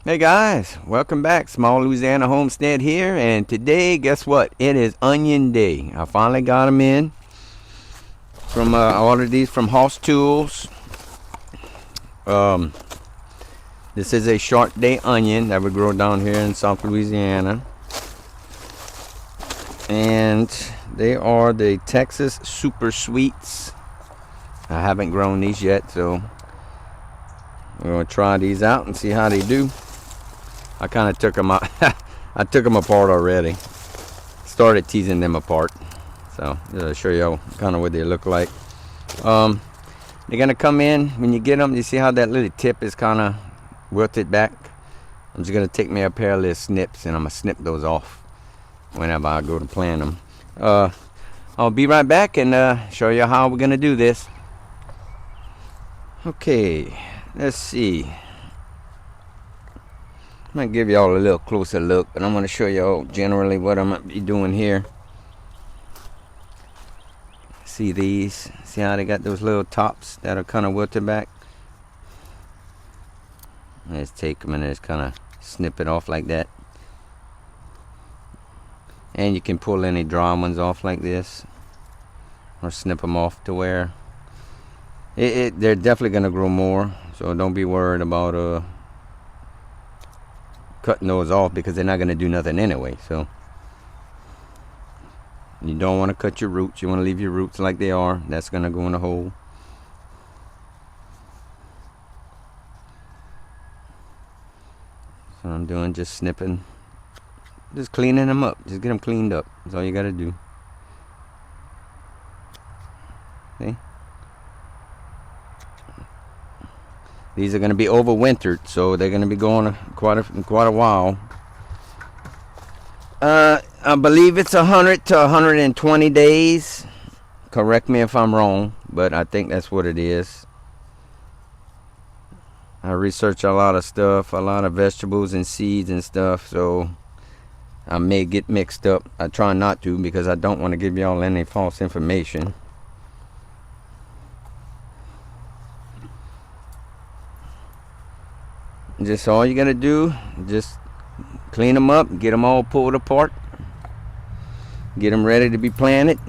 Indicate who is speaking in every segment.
Speaker 1: Hey guys, welcome back. Small Louisiana Homestead here, and today, guess what? It is Onion Day. I finally got them in from I ordered these from Hoss Tools. Um, this is a short day onion that we grow down here in South Louisiana, and they are the Texas Super Sweets. I haven't grown these yet, so we're gonna try these out and see how they do. I kind of took them out. I took them apart already. Started teasing them apart. So I'll show you kind of what they look like. They're gonna come in when you get them. You see how that little tip is kind of wilted back. I'm just gonna take me a pair of little snips and I'm gonna snip those off whenever I go to plant them. I'll be right back and show you how we're gonna do this. Okay, let's see. I'm going to give y'all a little closer look, but I'm going to show y'all generally what I'm going to be doing here. See these? See how they got those little tops that are kind of wilted back? Let's take them and just kind of snip it off like that. And you can pull any dry ones off like this, or snip them off to where they're definitely going to grow more, so don't be worried about cutting those off, because they're not going to do nothing anyway. So you don't want to cut your roots. You want to leave your roots like they are. That's going to go in a hole. So I'm doing just snipping, just cleaning them up. Just get them cleaned up. That's all you got to do. See? These are going to be overwintered, so they're going to be going quite a while. I believe it's 100 to 120 days. Correct me if I'm wrong, but I think that's what it is. I research a lot of stuff, a lot of vegetables and seeds and stuff, so I may get mixed up. I try not to, because I don't want to give y'all any false information. Just all you gotta do, just clean them up, get them all pulled apart, get them ready to be planted.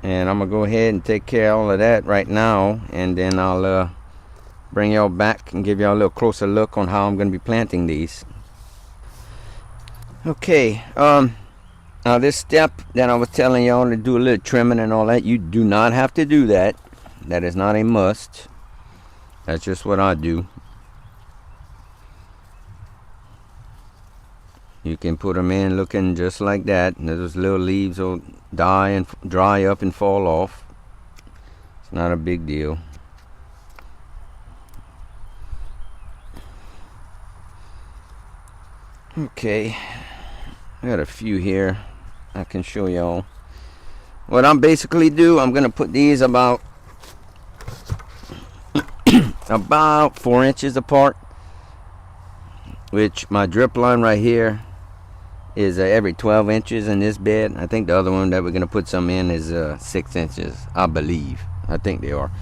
Speaker 1: And I'm gonna go ahead and take care of all of that right now, and then I'll bring y'all back and give y'all a little closer look on how I'm gonna be planting these. Okay, now this step that I was telling y'all to do a little trimming and all that, you do not have to do that. That is not a must. That's just what I do. You can put them in looking just like that, and those little leaves will die and dry up and fall off. It's not a big deal. Okay, I got a few here I can show y'all. What I'm basically do, I'm gonna put these about 4 inches apart, which my drip line right here is every 12 inches in this bed. I think the other one that we're gonna put some in is 6 inches, I believe. I think they are,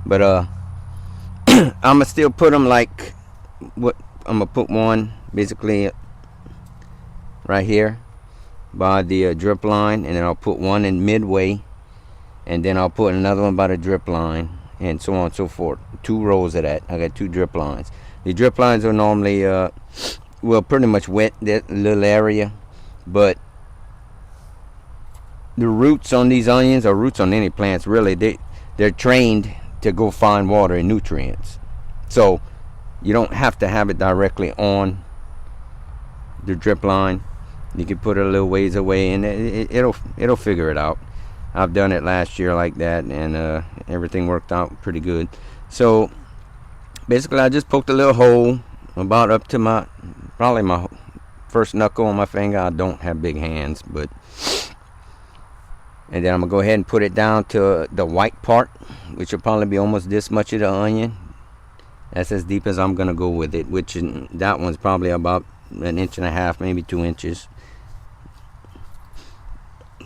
Speaker 1: but I'm gonna still put them like what I'm gonna put one basically right here by the drip line, and then I'll put one in midway, and then I'll put another one by the drip line, and so on and so forth. 2 rows of that. I got 2 drip lines. The drip lines are normally will pretty much wet that little area, but the roots on these onions, or roots on any plants really, they're trained to go find water and nutrients. So you don't have to have it directly on the drip line. You can put it a little ways away, and it'll figure it out. I've done it last year like that, and everything worked out pretty good. So basically I just poked a little hole about up to probably my first knuckle on my finger. I don't have big hands, but and then I'm gonna go ahead and put it down to the white part, which will probably be almost this much of the onion. That's as deep as I'm gonna go with it, which that one's probably about 1.5 inches, maybe 2 inches.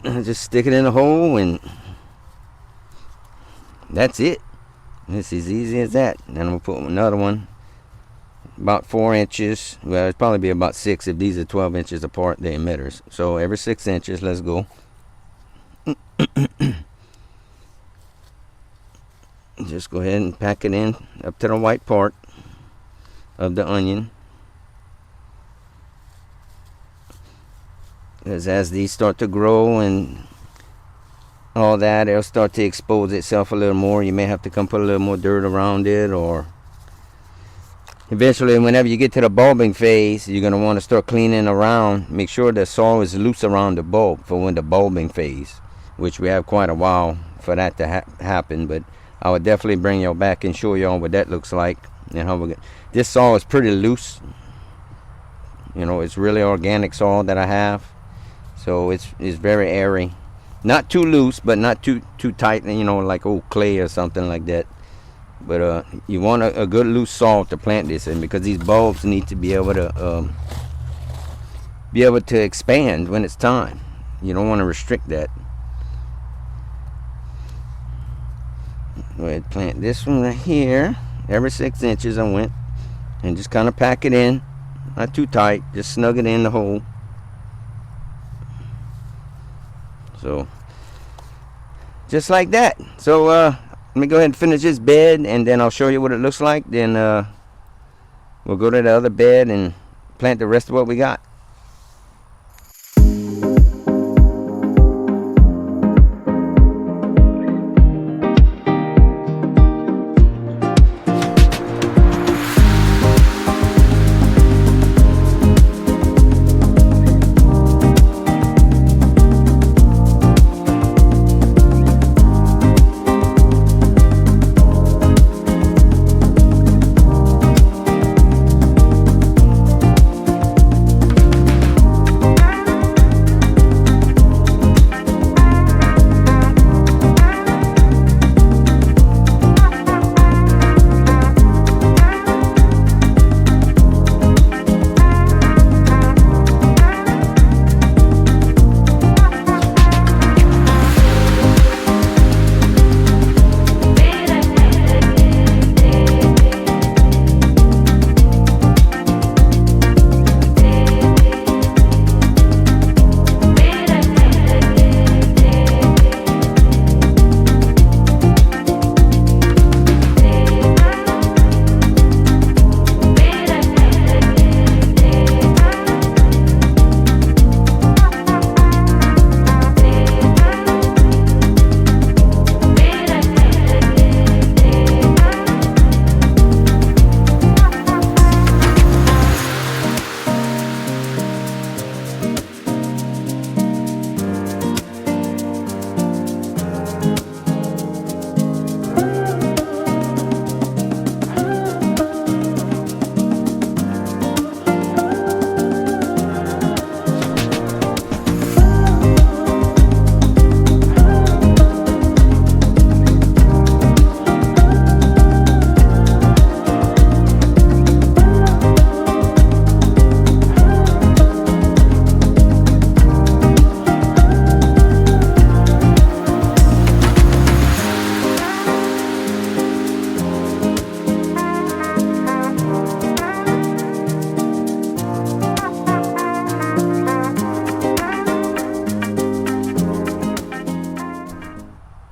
Speaker 1: Just stick it in the hole, and that's it. It's as easy as that. Then I'm going to put another one about 4 inches. Well, it'd probably be about 6 if these are 12 inches apart, the emitters. So every 6 inches, let's go. Just go ahead and pack it in up to the white part of the onion. Because as these start to grow and all that, it'll start to expose itself a little more. You may have to come put a little more dirt around it, or eventually, whenever you get to the bulbing phase, you're going to want to start cleaning around. Make sure the soil is loose around the bulb for when the bulbing phase, which we have quite a while for that to happen. But I would definitely bring y'all back and show y'all what that looks like. And how this soil is pretty loose. You know, it's really organic soil that I have. So it's very airy. Not too loose, but not too tight, you know, like old clay or something like that. But you want a good loose soil to plant this in, because these bulbs need to be able to expand when it's time. You don't want to restrict that. Go ahead and plant this one right here. Every 6 inches I went, and just kind of pack it in. Not too tight, just snug it in the hole. So just like that. So let me go ahead and finish this bed, and then I'll show you what it looks like. Then we'll go to the other bed and plant the rest of what we got.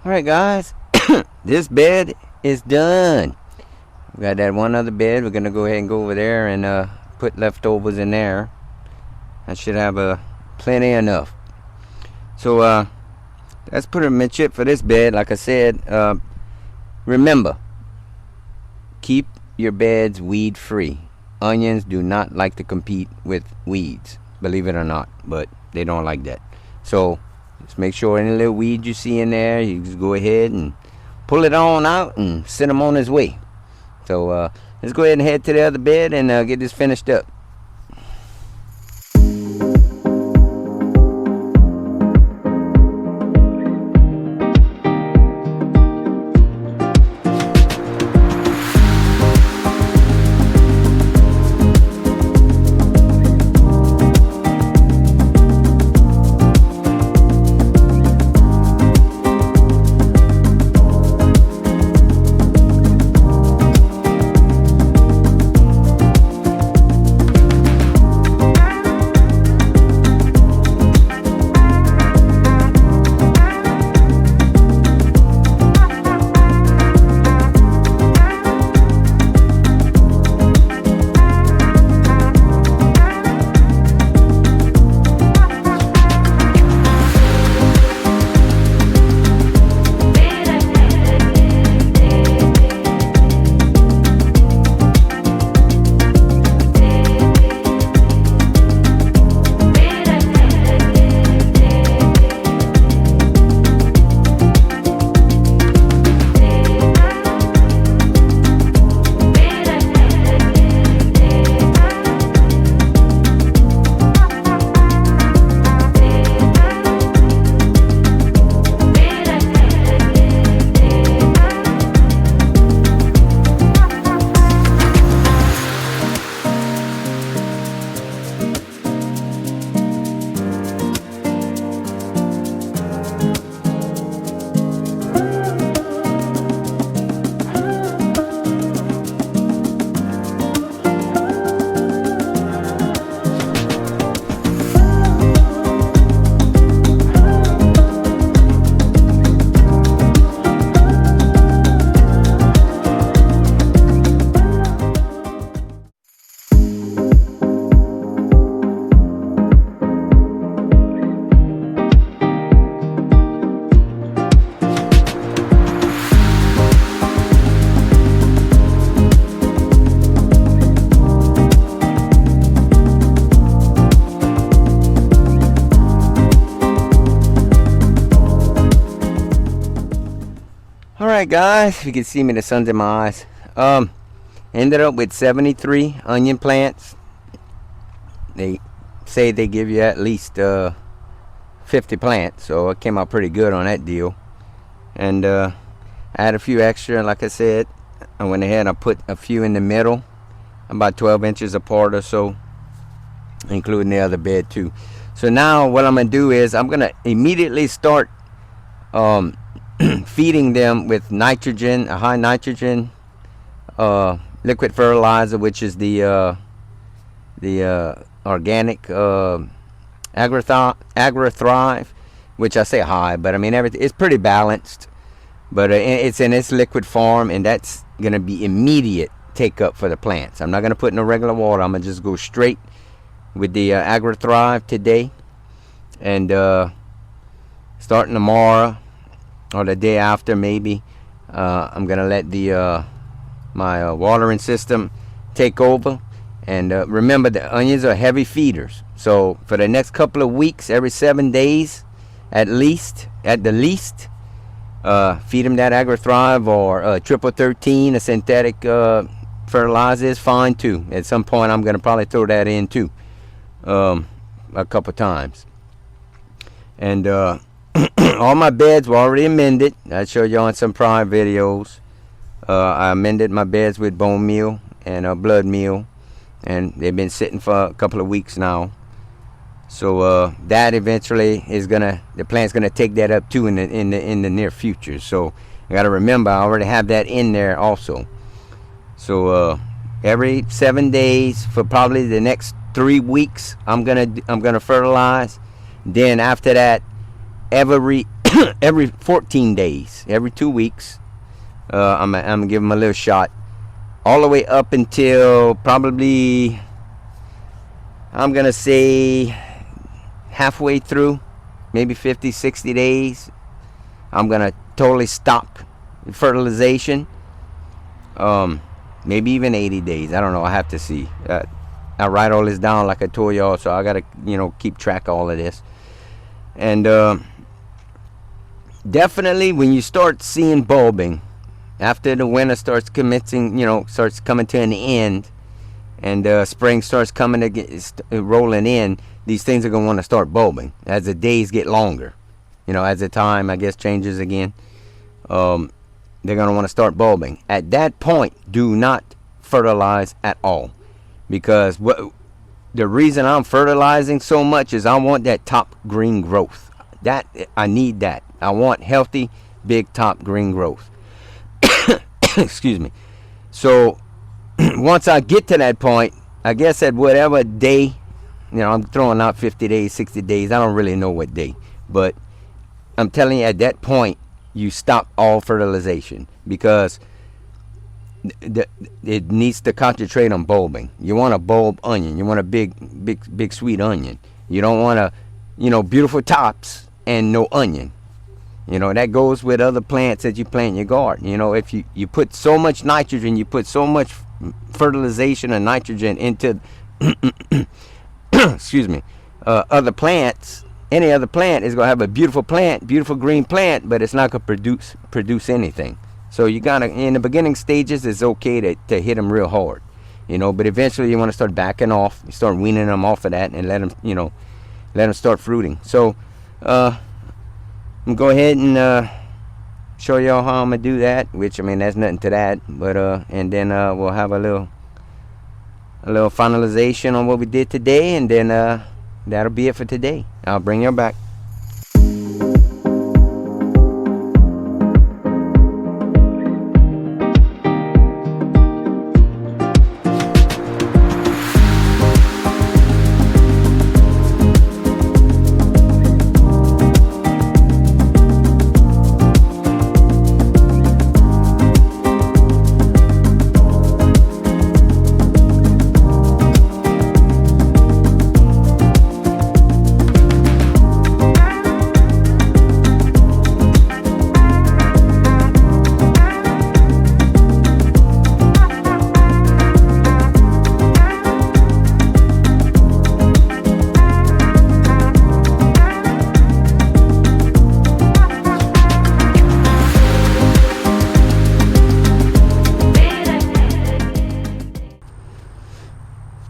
Speaker 1: Alright guys, this bed is done. We got that one other bed. We're gonna go ahead and go over there and put leftovers in there. I should have plenty enough. So that's pretty much it for this bed. Like I said, remember, keep your beds weed free. Onions do not like to compete with weeds, believe it or not, but they don't like that. So just make sure any little weed you see in there, you just go ahead and pull it on out and send him on his way. So let's go ahead and head to the other bed and get this finished up. Alright guys, you can see me, the sun's in my eyes. Ended up with 73 onion plants. They say they give you at least 50 plants, so it came out pretty good on that deal. And I had a few extra, and like I said, I went ahead and I put a few in the middle, about 12 inches apart or so, including the other bed too. So now what I'm gonna do is I'm gonna immediately start feeding them with nitrogen, a high nitrogen liquid fertilizer, which is the organic AgriThrive, which I say high, but I mean everything. It's pretty balanced, but it's in its liquid form, and that's gonna be immediate take up for the plants. I'm not gonna put in no regular water. I'm gonna just go straight with the AgriThrive today, and starting tomorrow or the day after maybe, I'm gonna let the my watering system take over. And remember, the onions are heavy feeders, so for the next couple of weeks, every 7 days at the least, feed them that AgriThrive or triple 13, a synthetic fertilizer is fine too. At some point I'm gonna probably throw that in too, a couple times. And all my beds were already amended. I showed you on some prior videos. I amended my beds with bone meal and blood meal, and they've been sitting for a couple of weeks now. So that eventually is the plant's gonna take that up too in the near future. So I gotta remember, I already have that in there also. So every 7 days for probably the next 3 weeks, I'm gonna fertilize. Then after that, every 14 days, every 2 weeks, I'm gonna give them a little shot, all the way up until probably, I'm gonna say, halfway through, maybe 50-60 days. I'm gonna totally stop fertilization. Maybe even 80 days. I don't know. I have to see. I write all this down like I told y'all, so I gotta keep track of all of this. And definitely when you start seeing bulbing after the winter starts commencing, starts coming to an end, and spring starts rolling in, these things are going to want to start bulbing as the days get longer. As the time, I guess, changes again, they're going to want to start bulbing. At that point, do not fertilize at all, because the reason I'm fertilizing so much is I want that top green growth. I need that. I want healthy, big top green growth. Excuse me. So once I get to that point, I guess at whatever day, I'm throwing out 50 days, 60 days, I don't really know what day, but I'm telling you, at that point you stop all fertilization, because it needs to concentrate on bulbing. You want a bulb onion. You want a big sweet onion. You don't want beautiful tops and no onion. That goes with other plants that you plant in your garden. If you put so much nitrogen, you put so much fertilization and nitrogen into excuse me, other plants, any other plant is going to have a beautiful green plant, but it's not going to produce anything. So you got to, in the beginning stages, it's okay to hit them real hard, but eventually you want to start backing off. You start weaning them off of that and let them start fruiting. So I'm going to go ahead and show y'all how I'm going to do that, which, there's nothing to that, but and then we'll have a little finalization on what we did today, and then that'll be it for today. I'll bring you back.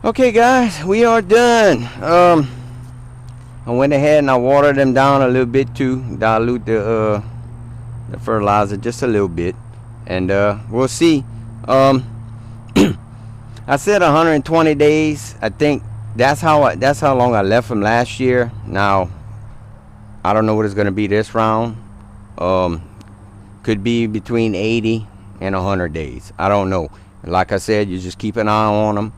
Speaker 1: Okay, guys, we are done. I went ahead and I watered them down a little bit too, dilute the fertilizer just a little bit, and we'll see. I said 120 days. I think that's how long I left from last year. Now I don't know what it's gonna be this round. Could be between 80 and 100 days. I don't know. Like I said, you just keep an eye on them.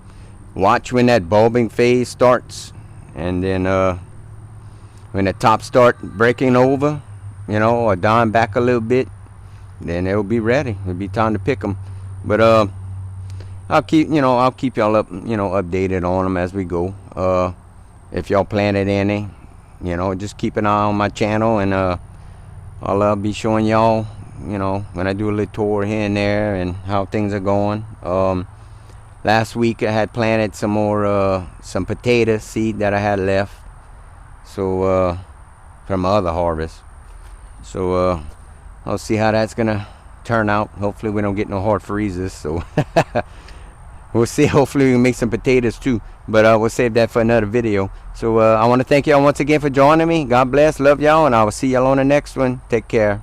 Speaker 1: Watch when that bulbing phase starts, and then when the top start breaking over, or dying back a little bit, then it'll be ready. It'll be time to pick them. But I'll keep y'all up, updated on them as we go. If y'all planted any, just keep an eye on my channel, and I'll be showing y'all, when I do a little tour here and there and how things are going. Last week I had planted some more some potato seed that I had left, so from my other harvest. So I'll see how that's gonna turn out. Hopefully we don't get no hard freezes, so we'll see. Hopefully we can make some potatoes too, but we'll save that for another video. So I want to thank y'all once again for joining me. God bless, love y'all, and I will see y'all on the next one. Take care.